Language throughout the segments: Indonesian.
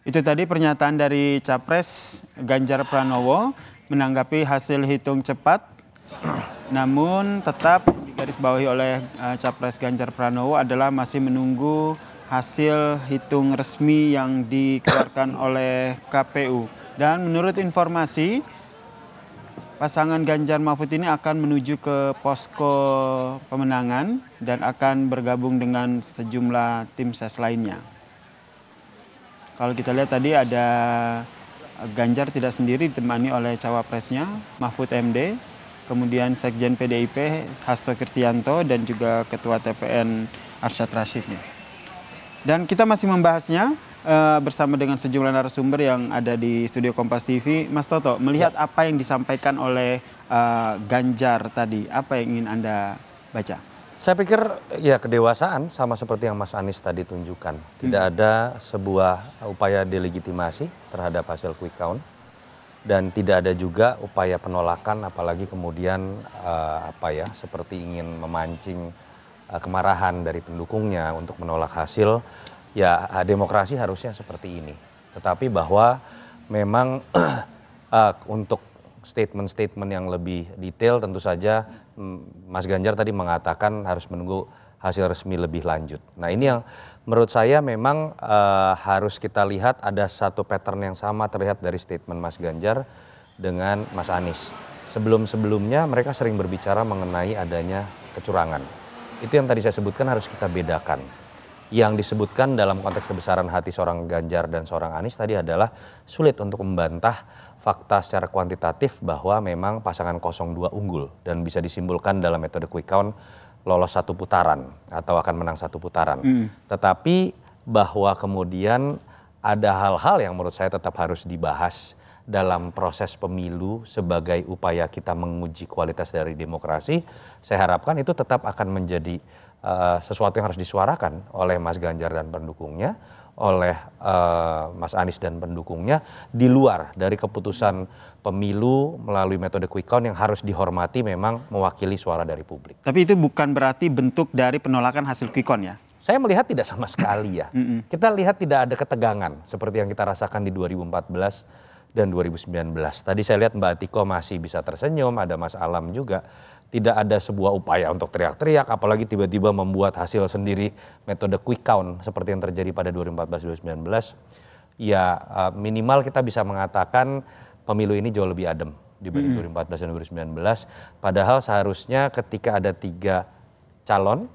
Itu tadi pernyataan dari Capres Ganjar Pranowo menanggapi hasil hitung cepat, namun tetap digarisbawahi oleh Capres Ganjar Pranowo adalah masih menunggu hasil hitung resmi yang dikeluarkan oleh KPU. Dan menurut informasi, pasangan Ganjar Mahfud ini akan menuju ke posko pemenangan dan akan bergabung dengan sejumlah tim ses lainnya. Kalau kita lihat tadi ada Ganjar tidak sendiri ditemani oleh cawapresnya Mahfud MD, kemudian Sekjen PDIP Hasto Kristianto dan juga Ketua TPN Arsyad Rashid. Dan kita masih membahasnya bersama dengan sejumlah narasumber yang ada di studio Kompas TV. Mas Toto, melihat apa yang disampaikan oleh Ganjar tadi, apa yang ingin Anda baca? Saya pikir ya kedewasaan sama seperti yang Mas Anies tadi tunjukkan. Tidak ada sebuah upaya delegitimasi terhadap hasil quick count. Dan tidak ada juga upaya penolakan apalagi kemudian seperti ingin memancing kemarahan dari pendukungnya untuk menolak hasil. Ya demokrasi harusnya seperti ini. Tetapi bahwa memang untuk statement-statement yang lebih detail tentu saja Mas Ganjar tadi mengatakan harus menunggu hasil resmi lebih lanjut. Nah ini yang menurut saya memang harus kita lihat ada satu pattern yang sama terlihat dari statement Mas Ganjar dengan Mas Anies. Sebelum-sebelumnya mereka sering berbicara mengenai adanya kecurangan. Itu yang tadi saya sebutkan harus kita bedakan. Yang disebutkan dalam konteks kebesaran hati seorang Ganjar dan seorang Anies tadi adalah sulit untuk membantah fakta secara kuantitatif bahwa memang pasangan 02 unggul dan bisa disimpulkan dalam metode quick count lolos satu putaran atau akan menang satu putaran. Tetapi bahwa kemudian ada hal-hal yang menurut saya tetap harus dibahas dalam proses pemilu sebagai upaya kita menguji kualitas dari demokrasi, saya harapkan itu tetap akan menjadi sesuatu yang harus disuarakan oleh Mas Ganjar dan pendukungnya, oleh Mas Anies dan pendukungnya di luar dari keputusan pemilu melalui metode quick count yang harus dihormati memang mewakili suara dari publik. Tapi itu bukan berarti bentuk dari penolakan hasil quick count ya? Saya melihat tidak sama sekali ya. Kita lihat tidak ada ketegangan seperti yang kita rasakan di 2014 dan 2019. Tadi saya lihat Mbak Atiko masih bisa tersenyum, ada Mas Alam juga. Tidak ada sebuah upaya untuk teriak-teriak, apalagi tiba-tiba membuat hasil sendiri metode quick count seperti yang terjadi pada 2014-2019. Ya minimal kita bisa mengatakan pemilu ini jauh lebih adem dibanding 2014 dan 2019. Padahal seharusnya ketika ada tiga calon,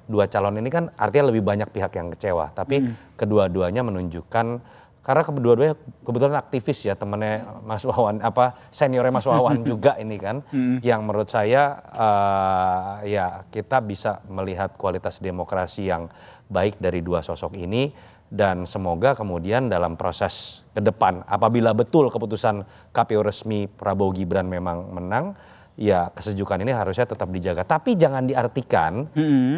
dua calon ini kan artinya lebih banyak pihak yang kecewa. Tapi kedua-duanya menunjukkan, karena kedua-duanya kebetulan aktivis ya, temennya Mas Wawan, seniornya Mas Wawan juga ini kan, yang menurut saya ya kita bisa melihat kualitas demokrasi yang baik dari dua sosok ini. Dan semoga kemudian dalam proses ke depan, apabila betul keputusan KPU resmi Prabowo Gibran memang menang, ya kesejukan ini harusnya tetap dijaga. Tapi jangan diartikan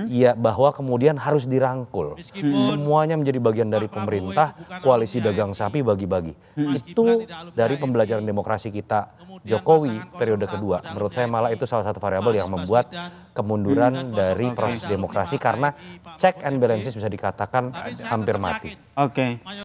ya bahwa kemudian harus dirangkul. Semuanya menjadi bagian dari pemerintah, koalisi dagang sapi bagi-bagi. Itu dari pembelajaran demokrasi kita Jokowi periode kedua. Menurut saya malah itu salah satu variabel yang membuat kemunduran dari proses demokrasi karena check and balances bisa dikatakan hampir mati. Oke.